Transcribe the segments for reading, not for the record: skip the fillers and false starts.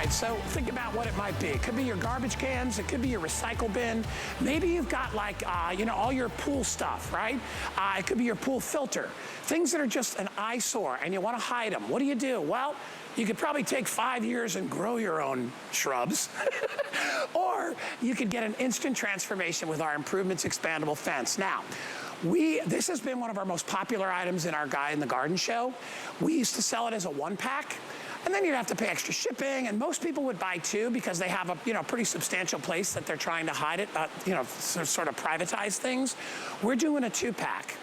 right, so think about what it might be. It could be your garbage cans, it could be your recycle bin. Maybe you've got like, you know, all your pool stuff, right? It could be your pool filter. Things that are just an eyesore and you want to hide them. What do? Well, you could probably take 5 years and grow your own shrubs. Or you could get an instant transformation with our Improvements Expandable Fence. Now, this has been one of our most popular items in our Guy in the Garden show. We used to sell it as a 1-pack. And then you'd have to pay extra shipping, and most people would buy 2 because they have a pretty substantial place that they're trying to hide it, sort of privatize things. We're doing a 2-pack.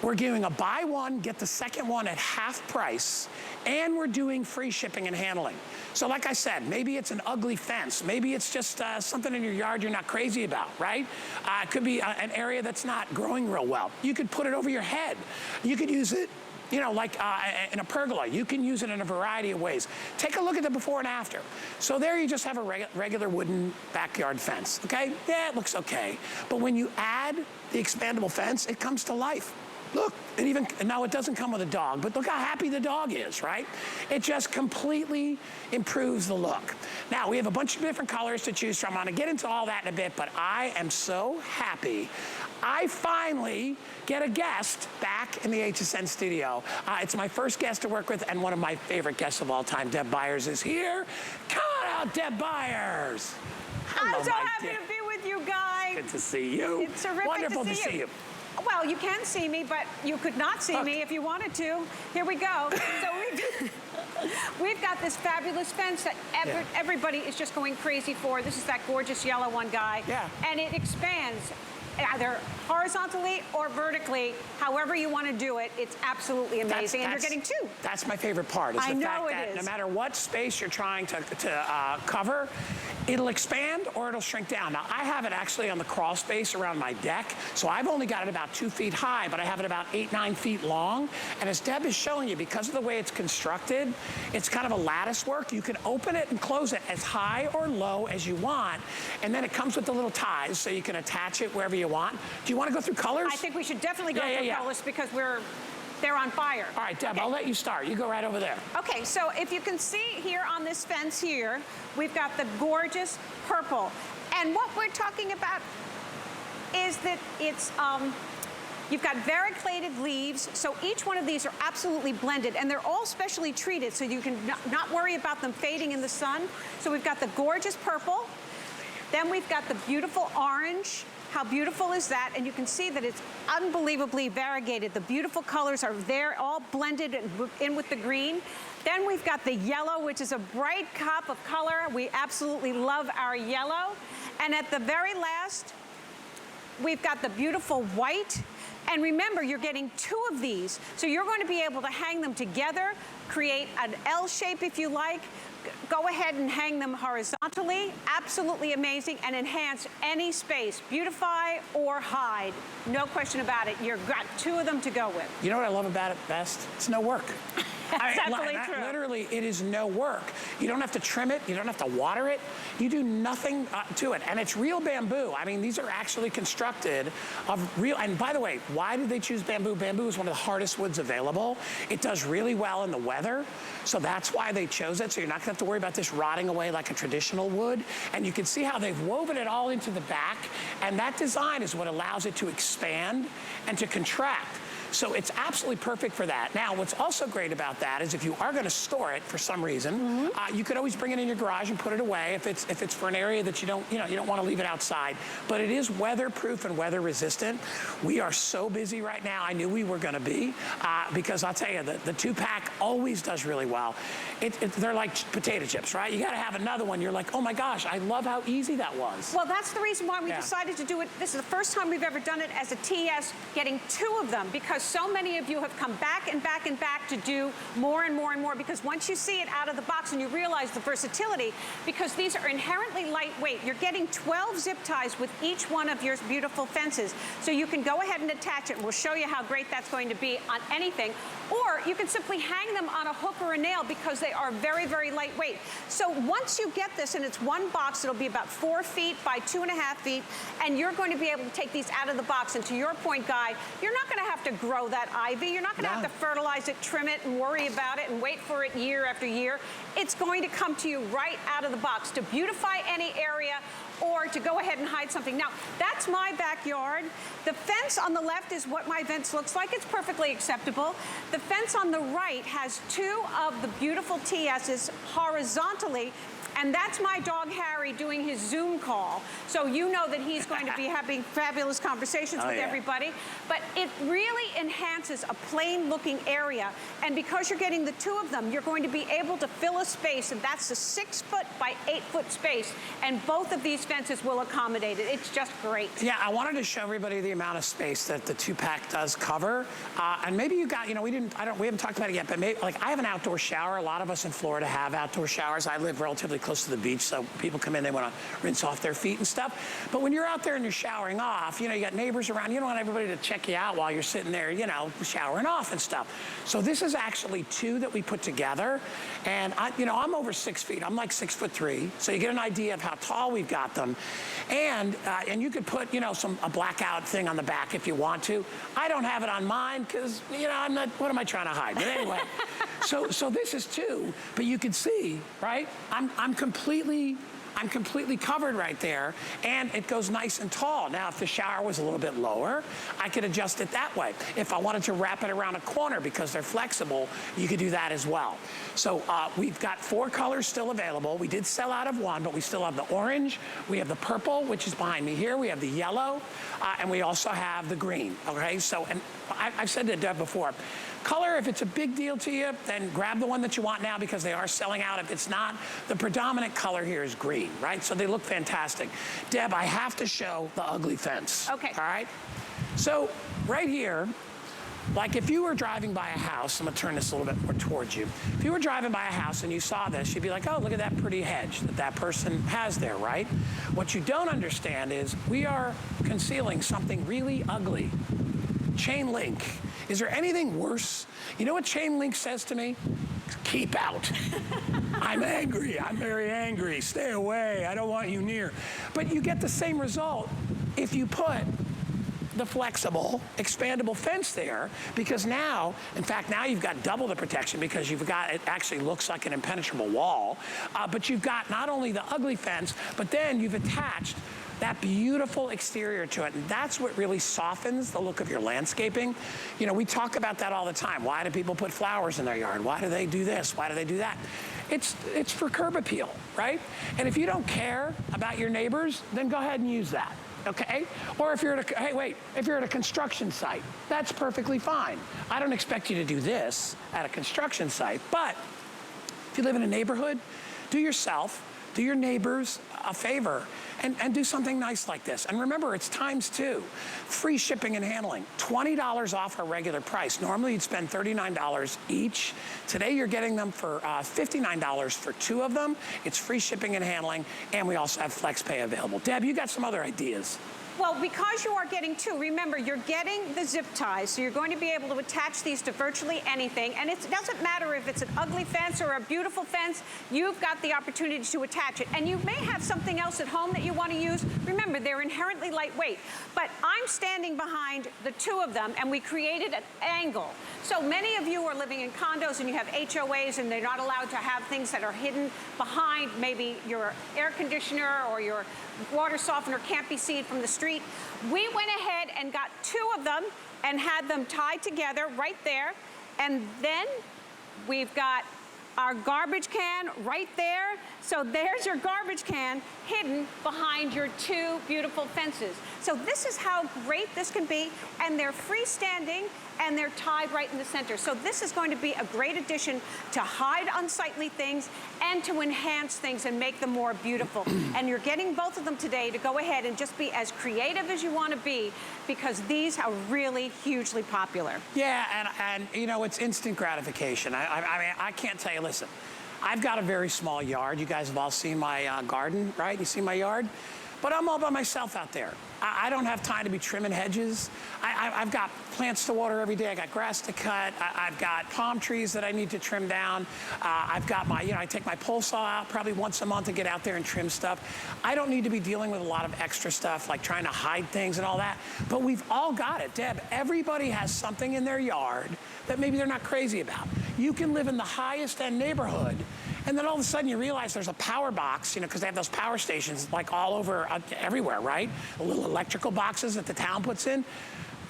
We're doing a buy one, get the second one at half price, and we're doing free shipping and handling. So like I said, maybe it's an ugly fence. Maybe it's just something in your yard you're not crazy about, right? It could be an area that's not growing real well. You could put it over your head. You could use it, you know, like in a pergola. You can use it in a variety of ways. Take a look at the before and after. So there you just have a regular wooden backyard fence, okay? Yeah, it looks okay. But when you add the expandable fence, it comes to life. Look, now it doesn't come with a dog, but look how happy the dog is, right? It just completely improves the look. Now, we have a bunch of different colors to choose from. I'm gonna get into all that in a bit, but I am so happy. I finally get a guest back in the HSN studio. It's my first guest to work with and one of my favorite guests of all time. Deb Byers is here. Come on out, Deb Byers. Hello, I'm so happy to be with you guys. Good to see you. It's terrific Wonderful to see you. Well, you can see me, but you could not see me if you wanted to. Here we go. So we've got this fabulous fence that everybody is just going crazy for. This is that gorgeous yellow one, Guy. Yeah. And it expands either horizontally or vertically, however you want to do it. It's absolutely amazing, and you're getting 2. That's my favorite part, is the fact that no matter what space you're trying to cover, it'll expand or it'll shrink down. Now, I have it actually on the crawl space around my deck, so I've only got it about 2 feet high, but I have it about 8, 9 feet long. And as Deb is showing you, because of the way it's constructed, it's kind of a lattice work. You can open it and close it as high or low as you want, and then it comes with the little ties, so you can attach it wherever you want. Do you want to go through colors? I think we should definitely go through colors because they're on fire. All right, Deb, I'll let you start. You go right over there. Okay, so if you can see here on this fence here, we've got the gorgeous purple. And what we're talking about is that it's, you've got variegated leaves, so each one of these are absolutely blended, and they're all specially treated, so you can not worry about them fading in the sun. So we've got the gorgeous purple, then we've got the beautiful orange. How beautiful is that? And you can see that it's unbelievably variegated. The beautiful colors are there, all blended in with the green. Then we've got the yellow, which is a bright pop of color. We absolutely love our yellow. And at the very last, we've got the beautiful white. And remember, you're getting 2 of these. So you're going to be able to hang them together, create an L shape if you like. Go ahead and hang them horizontally. Absolutely amazing, and enhance any space. Beautify or hide. No question about it. You've got 2 of them to go with. You know what I love about it best? It's no work. That's absolutely true. Literally, it is no work. You don't have to trim it. You don't have to water it. You do nothing to it. And it's real bamboo. I mean, these are actually constructed of real, and by the way, why did they choose bamboo? Bamboo is one of the hardest woods available. It does really well in the weather. So that's why they chose it. So you're not gonna have to worry about this rotting away like a traditional wood. And you can see how they've woven it all into the back. And that design is what allows it to expand and to contract. So it's absolutely perfect for that. Now, what's also great about that is if you are gonna store it for some reason, you could always bring it in your garage and put it away if it's for an area that you don't wanna leave it outside. But it is weatherproof and weather resistant. We are so busy right now. I knew we were gonna be, because I'll tell you, the 2-pack always does really well. They're like potato chips, right? You gotta have another one. You're like, oh my gosh, I love how easy that was. Well, that's the reason why we decided to do it. This is the first time we've ever done it as a TS, getting 2 of them, because so many of you have come back and back and back to do more and more and more, because once you see it out of the box and you realize the versatility, because these are inherently lightweight, you're getting 12 zip ties with each one of your beautiful fences. So you can go ahead and attach it, and we'll show you how great that's going to be on anything. Or you can simply hang them on a hook or a nail because they are very, very lightweight. So once you get this, and it's one box, it'll be about 4 feet by 2.5 feet, and you're going to be able to take these out of the box. And to your point, Guy, you're not going to have to grow that ivy. You're not gonna have to fertilize it, trim it, and worry about it and wait for it year after year. It's going to come to you right out of the box to beautify any area or to go ahead and hide something. Now, that's my backyard. The fence on the left is what my fence looks like. It's perfectly acceptable. The fence on the right has 2 of the beautiful TSs horizontally, and that's my dog Harry doing his Zoom call. So you know that he's going to be having fabulous conversations with everybody. But it really enhances a plain looking area. And because you're getting the 2 of them, you're going to be able to fill a space, and that's a 6-foot by 8-foot space. And both of these fences will accommodate it. It's just great. Yeah, I wanted to show everybody the amount of space that the 2-pack does cover. And maybe you got, you know, we haven't talked about it yet, but maybe, like, I have an outdoor shower. A lot of us in Florida have outdoor showers. I live relatively close to the beach, so people come in, they want to rinse off their feet and stuff. But when you're out there and you're showering off, you know, you got neighbors around, you don't want everybody to check you out while you're sitting there, you know, showering off and stuff. So this is actually 2 that we put together. And you know, I'm over 6 feet. I'm like 6'3", so you get an idea of how tall we've got them. And you could put, you know, a blackout thing on the back if you want to. I don't have it on mine because, you know, I'm not, what am I trying to hide? But anyway, so this is 2, but you can see, right? I'm completely covered right there, and it goes nice and tall. Now, if the shower was a little bit lower, I could adjust it that way. If I wanted to wrap it around a corner because they're flexible, you could do that as well. So we've got 4 colors still available. We did sell out of 1, but we still have the orange, we have the purple, which is behind me here, we have the yellow, and we also have the green, okay? So, and I've said to Deb before, color, if it's a big deal to you, then grab the one that you want now because they are selling out. If it's not, the predominant color here is green, right? So they look fantastic. Deb, I have to show the ugly fence. Okay. All right? So right here, like if you were driving by a house, I'm gonna turn this a little bit more towards you. If you were driving by a house and you saw this, you'd be like, oh, look at that pretty hedge that person has there, right? What you don't understand is we are concealing something really ugly. Chain link. Is there anything worse? You know what chain link says to me? Keep out. I'm angry. I'm very angry. Stay away. I don't want you near. But you get the same result if you put the flexible, expandable fence there, because now, in fact, now you've got double the protection because you've got, it actually looks like an impenetrable wall, but you've got not only the ugly fence, but then you've attached that beautiful exterior to it. And that's what really softens the look of your landscaping. You know, we talk about that all the time. Why do people put flowers in their yard? Why do they do this? Why do they do that? It's for curb appeal, right? And if you don't care about your neighbors, then go ahead and use that. Okay? Or if you're at a, hey, wait, if you're at a construction site, that's perfectly fine. I don't expect you to do this at a construction site, but if you live in a neighborhood, do yourself, do your neighbors a favor and do something nice like this. And remember, it's ×2. Free shipping and handling. $20 off our regular price. Normally you'd spend $39 each. Today you're getting them for $59 for 2 of them. It's free shipping and handling, and we also have FlexPay available. Deb, you got some other ideas. Well, because you are getting 2, remember, you're getting the zip ties, so you're going to be able to attach these to virtually anything, and it doesn't matter if it's an ugly fence or a beautiful fence, you've got the opportunity to attach it. And you may have something else at home that you want to use. Remember, they're inherently lightweight, but I'm standing behind the 2 of them, and we created an angle. So many of you are living in condos and you have HOAs and they're not allowed to have things that are hidden behind maybe your air conditioner or your water softener can't be seen from the street. We went ahead and got 2 of them and had them tied together right there. And then we've got our garbage can right there. So there's your garbage can hidden behind your 2 beautiful fences. So this is how great this can be, and they're freestanding and they're tied right in the center. So this is going to be a great addition to hide unsightly things and to enhance things and make them more beautiful. And you're getting both of them today to go ahead and just be as creative as you want to be, because these are really hugely popular. Yeah, and you know, it's instant gratification. I mean, I can't tell you, listen, I've got a very small yard. You guys have all seen my garden, right? You see my yard? But I'm all by myself out there. I don't have time to be trimming hedges. I've got plants to water every day. I got grass to cut. I've got palm trees that I need to trim down. I've got my, I take my pole saw out probably once a month to get out there and trim stuff. I don't need to be dealing with a lot of extra stuff like trying to hide things and all that. But we've all got it, Deb. Everybody has something in their yard that maybe they're not crazy about. You can live in the highest end neighborhood, and then all of a sudden you realize there's a power box, because they have those power stations like all over, everywhere, right? The little electrical boxes that the town puts in.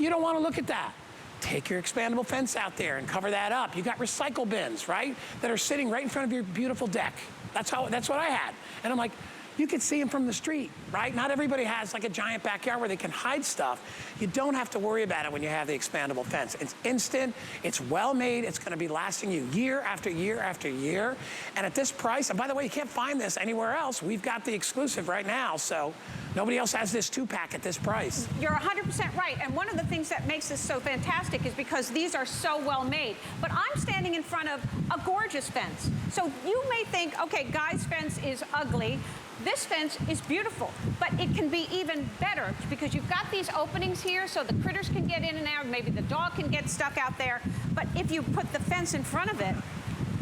You don't want to look at that. Take your expandable fence out there and cover that up. You got recycle bins, right? That are sitting right in front of your beautiful deck. That's what I had. And I'm like, you could see them from the street, right? Not everybody has like a giant backyard where they can hide stuff. You don't have to worry about it when you have the expandable fence. It's instant, it's well made, it's gonna be lasting you year after year after year. And at this price, and by the way, you can't find this anywhere else. We've got the exclusive right now, so nobody else has this 2-pack at this price. You're 100% right. And one of the things that makes this so fantastic is because these are so well made. But I'm standing in front of a gorgeous fence. So you may think, okay, Guy's fence is ugly. This fence is beautiful, but it can be even better because you've got these openings here so the critters can get in and out, maybe the dog can get stuck out there. But if you put the fence in front of it,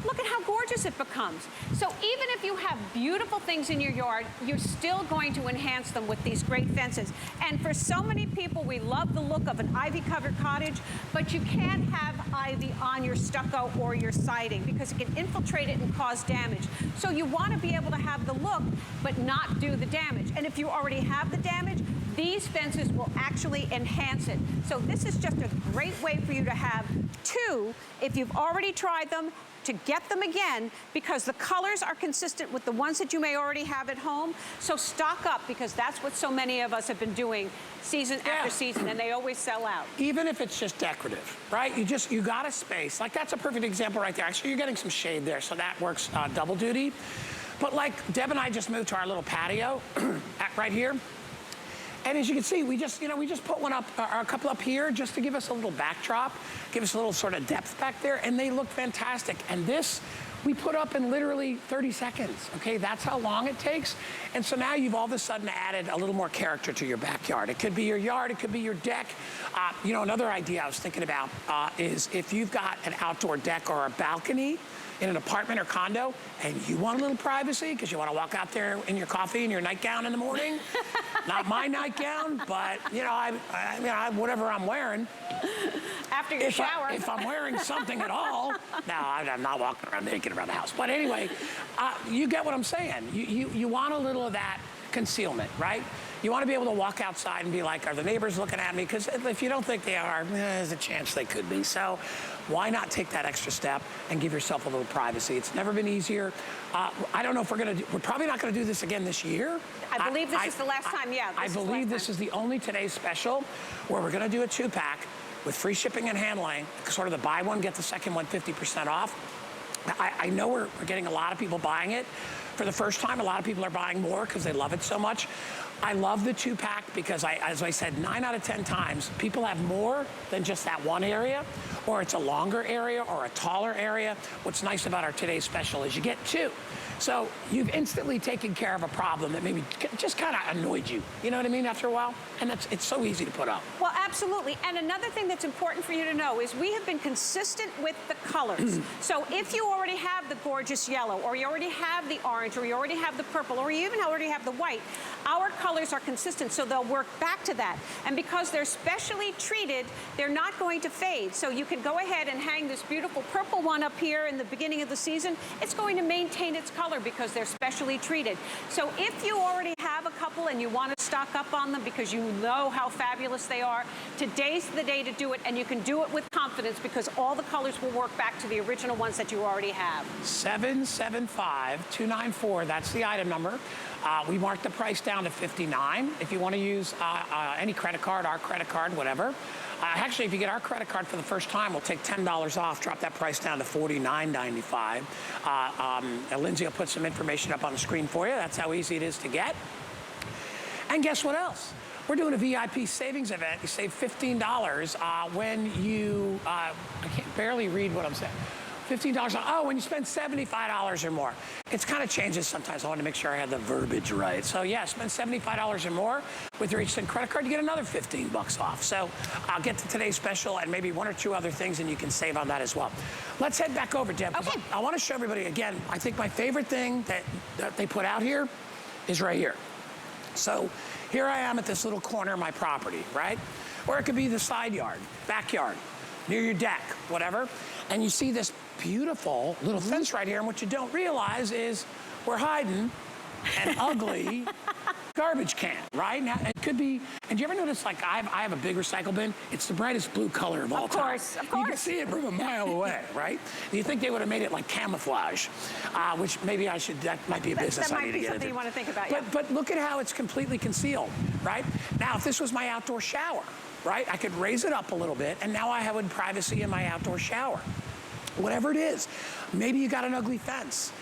look at how gorgeous it becomes. So even if you have beautiful things in your yard, you're still going to enhance them with these great fences. And for so many people, we love the look of an ivy-covered cottage, but you can't have ivy on your stucco or your siding because it can infiltrate it and cause damage. So you want to be able to have the look, but not do the damage. And if you already have the damage, these fences will actually enhance it. So this is just a great way for you to have two, if you've already tried them, to get them again, because the colors are consistent with the ones that you may already have at home. So stock up, because that's what so many of us have been doing season after season, and they always sell out. Even if it's just decorative, right? You got a space. Like that's a perfect example right there. Actually, you're getting some shade there, so that works double duty. But like Deb and I just moved to our little patio right here. And as you can see, we just put one up, or a couple up here just to give us a little backdrop, give us a little sort of depth back there, and they look fantastic. And this, we put up in literally 30 seconds, okay? That's how long it takes. And so now you've all of a sudden added a little more character to your backyard. It could be your yard, it could be your deck. Another idea I was thinking about is if you've got an outdoor deck or a balcony in an apartment or condo, and you want a little privacy because you want to walk out there in your coffee and your nightgown in the morning. Not my nightgown, but whatever I'm wearing. After your shower. If I'm wearing something at all, no, I'm not walking around naked around the house. But anyway, you get what I'm saying. You want a little of that concealment, right? You want to be able to walk outside and be like, are the neighbors looking at me? Because if you don't think they are, there's a chance they could be. So why not take that extra step and give yourself a little privacy? It's never been easier. I don't know if we're probably not going to do this again this year. I believe this is the last time, yeah. I believe this is the only Today's Special where we're going to do a 2-pack with free shipping and handling, sort of the buy one, get the second one 50% off. I know we're getting a lot of people buying it. For the first time, a lot of people are buying more because they love it so much. I love the 2-pack because, as I said, 9 out of 10 times, people have more than just that one area, or it's a longer area or a taller area. What's nice about our Today's Special is you get 2. So you've instantly taken care of a problem that maybe just kind of annoyed you. You know what I mean, after a while? And it's so easy to put up. Well, absolutely. And another thing that's important for you to know is we have been consistent with the colors. So if you already have the gorgeous yellow, or you already have the orange, or you already have the purple, or you even already have the white, our colors are consistent, so they'll work back to that. And because they're specially treated, they're not going to fade. So you can go ahead and hang this beautiful purple one up here in the beginning of the season. It's going to maintain its color because they're specially treated. So if you already have a couple and you want to stock up on them because you know how fabulous they are, today's the day to do it, and you can do it with confidence because all the colors will work back to the original ones that you already have. 775-294, that's the item number. We marked the price down to $59. If you want to use any credit card, our credit card, whatever. Actually, if you get our credit card for the first time, we'll take $10 off, drop that price down to $49.95. Lindsay will put some information up on the screen for you. That's how easy it is to get. And guess what else? We're doing a VIP savings event. You save $15 when you, I can't barely read what I'm saying. $15. Oh, when you spend $75 or more. It's kind of changes sometimes. I want to make sure I had the verbiage right. So yeah, spend $75 or more with your HSN credit card, you get another 15 bucks off. So I'll get to today's special and maybe one or two other things, and you can save on that as well. Let's head back over, Deb. Okay. I want to show everybody again. I think my favorite thing that they put out here is right here. So here I am at this little corner of my property, right? Or it could be the side yard, backyard, near your deck, whatever. And you see this beautiful little fence right here, and what you don't realize is we're hiding an ugly garbage can, right? Now, it could be, and do you ever notice, like, I have a big recycle bin? It's the brightest blue color of all time. Of course. You can see it from a mile away, right? You think they would have made it like camouflage, which maybe I should, that might be a business I need to get into. That might be something you want to think about, But look at how it's completely concealed, right? Now, if this was my outdoor shower, right? I could raise it up a little bit, and now I have privacy in my outdoor shower. Whatever it is. Maybe you got an ugly fence.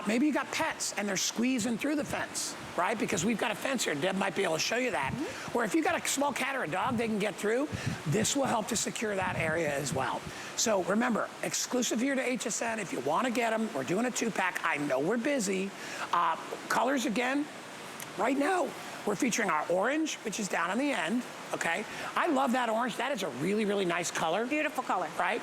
Maybe you got pets, and they're squeezing through the fence, right? Because we've got a fence here. Deb might be able to show you that. Or if you got a small cat or a dog, they can get through. This will help to secure that area as well. So remember, exclusive here to HSN. If you want to get them, we're doing a 2-pack. I know we're busy. Colors again, right now, we're featuring our orange, which is down on the end, okay? I love that orange. That is a really, really nice color. Beautiful color. Right?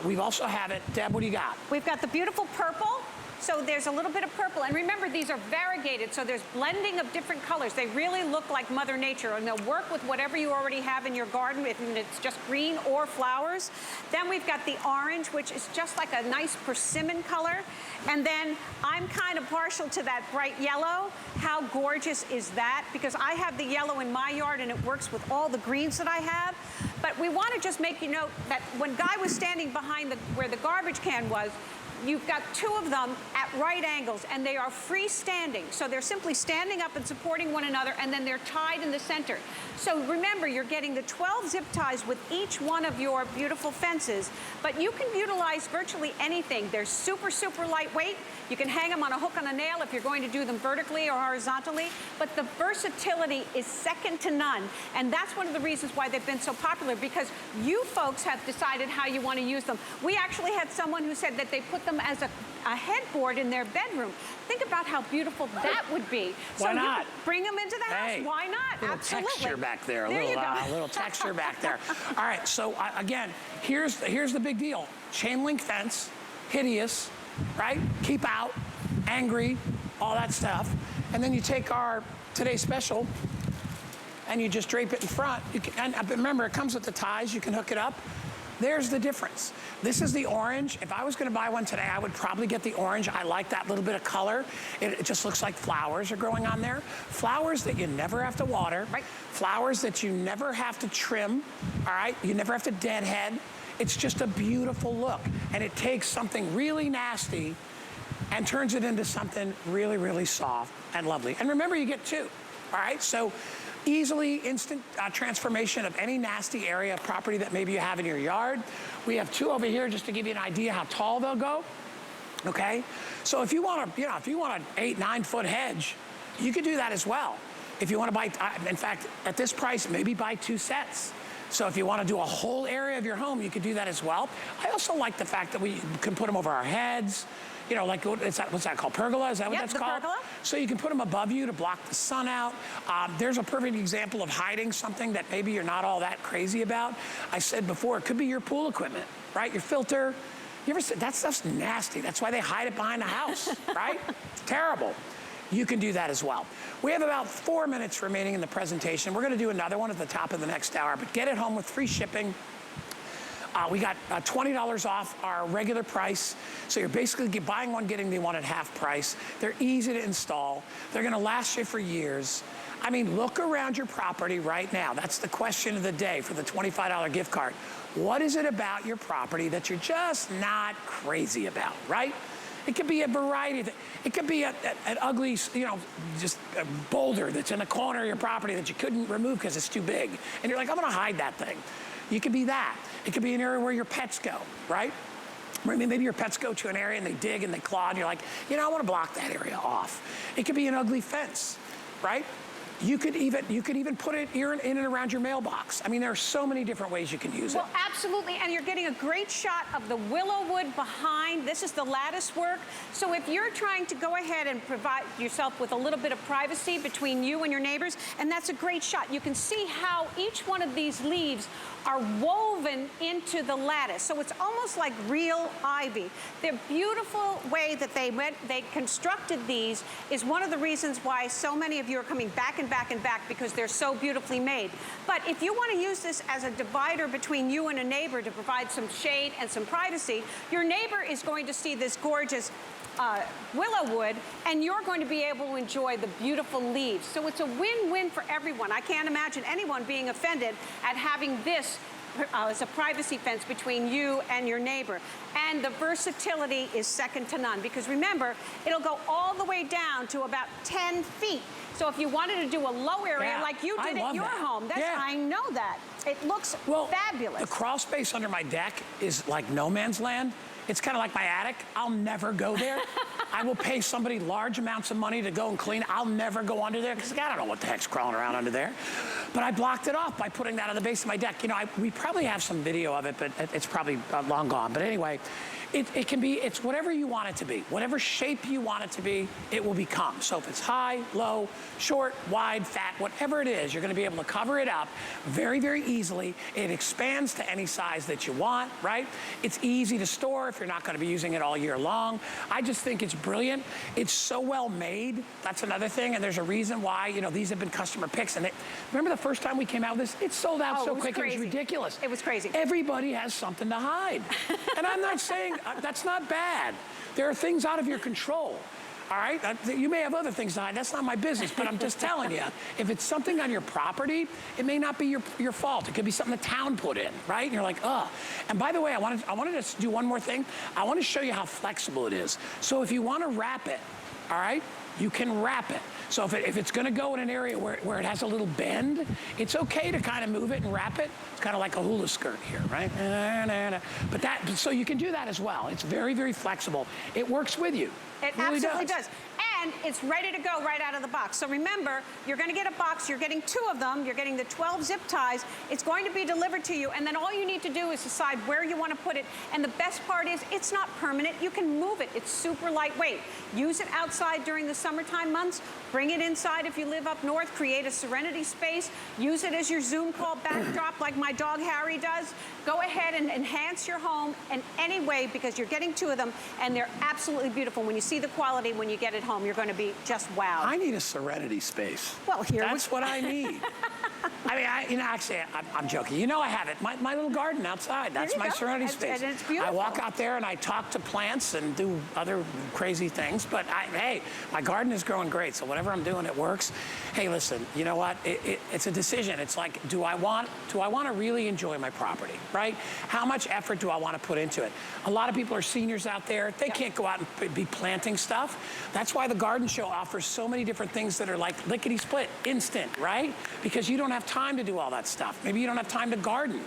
We've also have it, Deb, what do you got? We've got the beautiful purple. So there's a little bit of purple. And remember, these are variegated, so there's blending of different colors. They really look like Mother Nature, and they'll work with whatever you already have in your garden, if it's just green or flowers. Then we've got the orange, which is just like a nice persimmon color. And then I'm kind of partial to that bright yellow. How gorgeous is that? Because I have the yellow in my yard, and it works with all the greens that I have. But we want to just make you note that when Guy was standing behind where the garbage can was, you've got two of them at right angles, and they are freestanding. So they're simply standing up and supporting one another, and then they're tied in the center. So remember, you're getting the 12 zip ties with each one of your beautiful fences, but you can utilize virtually anything. They're super, super lightweight. You can hang them on a hook on a nail if you're going to do them vertically or horizontally, but the versatility is second to none. And that's one of the reasons why they've been so popular, because you folks have decided how you want to use them. We actually had someone who said that they put them as a headboard in their bedroom. Think about how beautiful that would be. Why not? You bring them into the house. Hey, why not? little Absolutely. Texture back there. There you go. Little texture back there. All right, so again, here's the big deal. Chain link fence, hideous, right? Keep out, angry, all that stuff. And then you take our today's special and you just drape it in front. And remember, it comes with the ties. You can hook it up. There's the difference. This is the orange. If I was going to buy one today, I would probably get the orange. I like that little bit of color. It just looks like flowers are growing on there. Flowers that you never have to water. Right. Flowers that you never have to trim. All right. You never have to deadhead. It's just a beautiful look. And it takes something really nasty and turns it into something really, really soft and lovely. And remember, you get two. All right. So easily instant transformation of any nasty area of property that maybe you have in your yard. We have two over here just to give you an idea how tall they'll go. Okay, so if you want an 8-9 foot hedge, you could do that as well. If you want to buy, in fact, at this price, maybe buy 2 sets. So if you want to do a whole area of your home, you could do that as well. I also like the fact that we can put them over our heads. You know, like, what's that called? Pergola? Is that what that's called? Pergola. So you can put them above you to block the sun out. There's a perfect example of hiding something that maybe you're not all that crazy about. I said before, it could be your pool equipment, right? Your filter. You ever said that stuff's nasty? That's why they hide it behind the house, right? It's terrible. You can do that as well. We have about 4 minutes remaining in the presentation. We're going to do another one at the top of the next hour, but get it home with free shipping. We got $20 off our regular price. So you're basically buying one, getting the one at half price. They're easy to install. They're going to last you for years. I mean, look around your property right now. That's the question of the day for the $25 gift card. What is it about your property that you're just not crazy about, right? It could be a variety of things. It could be an ugly, just a boulder that's in the corner of your property that you couldn't remove because it's too big. And you're like, I'm going to hide that thing. You could be that. It could be an area where your pets go, right? Maybe your pets go to an area and they dig and they claw, and you're like, I want to block that area off. It could be an ugly fence, right? You could even put it in and around your mailbox. I mean, there are so many different ways you can use it. Well, absolutely, and you're getting a great shot of the willow wood behind. This is the lattice work. So if you're trying to go ahead and provide yourself with a little bit of privacy between you and your neighbors, and that's a great shot. You can see how each one of these leaves are woven into the lattice. So it's almost like real ivy. The beautiful way that they constructed these is one of the reasons why so many of you are coming back and back and back, because they're so beautifully made. But if you want to use this as a divider between you and a neighbor to provide some shade and some privacy, your neighbor is going to see this gorgeous willow wood, and you're going to be able to enjoy the beautiful leaves. So it's a win-win for everyone. I can't imagine anyone being offended at having this as a privacy fence between you and your neighbor. And the versatility is second to none, because remember, it'll go all the way down to about 10 feet. So if you wanted to do a low area like you did at your home, I know that. It looks fabulous. The crawl space under my deck is like no man's land. It's kind of like my attic. I'll never go there. I will pay somebody large amounts of money to go and clean. I'll never go under there because I don't know what the heck's crawling around under there. But I blocked it off by putting that on the base of my deck. You know, we probably have some video of it, but it's probably long gone. But anyway, it can be, it's whatever you want it to be. Whatever shape you want it to be, it will become. So if it's high, low, short, wide, fat, whatever it is, you're going to be able to cover it up very, very easily. It expands to any size that you want, right? It's easy to store if you're not going to be using it all year long. I just think it's brilliant. It's so well made. That's another thing, and there's a reason why, you know, these have been customer picks. And remember the first time we came out with this? It sold out so quick, crazy. it was ridiculous. It was crazy. Everybody has something to hide. And I'm not saying that's not bad. There are things out of your control. All right, you may have other things to hide. That's not my business, but I'm just telling you, if it's something on your property, it may not be your fault. It could be something the town put in, right? And you're like, ugh. And by the way, I wanted to do one more thing. I want to show you how flexible it is. So if you want to wrap it, all right, you can wrap it. So if it's going to go in an area where it has a little bend, it's okay to kind of move it and wrap it. It's kind of like a hula skirt here, right? But so you can do that as well. It's very, very flexible. It works with you. It really absolutely does. And it's ready to go right out of the box. So remember, you're going to get a box. You're getting 2 of them. You're getting the 12 zip ties. It's going to be delivered to you. And then all you need to do is decide where you want to put it. And the best part is it's not permanent. You can move it. It's super lightweight. Use it outside during the summertime months. Bring it inside if you live up north. Create a serenity space. Use it as your Zoom call backdrop like my dog Harry does. Go ahead and enhance your home in any way, because you're getting 2 of them, and they're absolutely beautiful. When you see the quality when you get it home, you're going to be just wowed. I need a serenity space. Well, that's what I need. I mean, actually, I'm joking. You know, I have it. My little garden outside. That's my serenity space. And it's beautiful. I walk out there and I talk to plants and do other crazy things. But hey, my garden is growing great. So whatever I'm doing, it works. Hey, listen. You know what? It's a decision. It's like, do I want to really enjoy my property, right? How much effort do I want to put into it? A lot of people are seniors out there. They can't go out and be planting stuff. That's why the garden show offers so many different things that are like lickety-split, instant, right? Because you don't have time to do all that stuff. Maybe you don't have time to garden,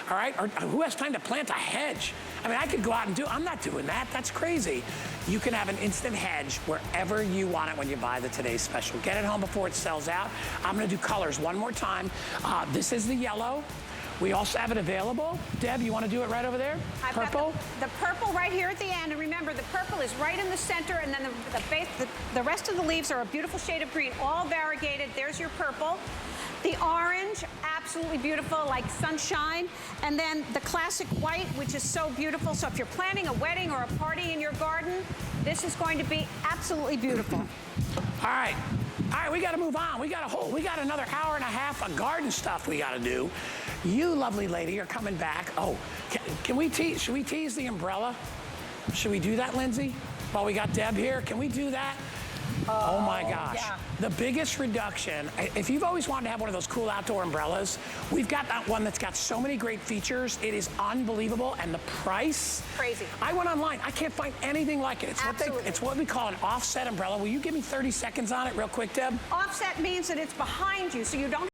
all right? Or who has time to plant a hedge? I mean, I could go out and I'm not doing that. That's crazy. You can have an instant hedge wherever you want it when you buy the Today's Special. Get it home before it sells out. I'm gonna do colors one more time. This is the yellow. We also have it available. Deb, you want to do it right over there? Purple? The purple right here at the end. And remember, the purple is right in the center, and then the rest of the leaves are a beautiful shade of green, all variegated. There's your purple. The orange, absolutely beautiful, like sunshine. And then the classic white, which is so beautiful. So if you're planning a wedding or a party in your garden, this is going to be absolutely beautiful. All right, we got to move on. We got another hour and a half of garden stuff we got to do. You, lovely lady, are coming back. Oh, should we tease the umbrella? Should we do that, Lindsay? While we got Deb here, can we do that? Oh my gosh. Yeah. The biggest reduction, if you've always wanted to have one of those cool outdoor umbrellas, we've got that one that's got so many great features. It is unbelievable. And the price? Crazy. I went online. I can't find anything like it. It's what we call an offset umbrella. Will you give me 30 seconds on it real quick, Deb? Offset means that it's behind you, so you don't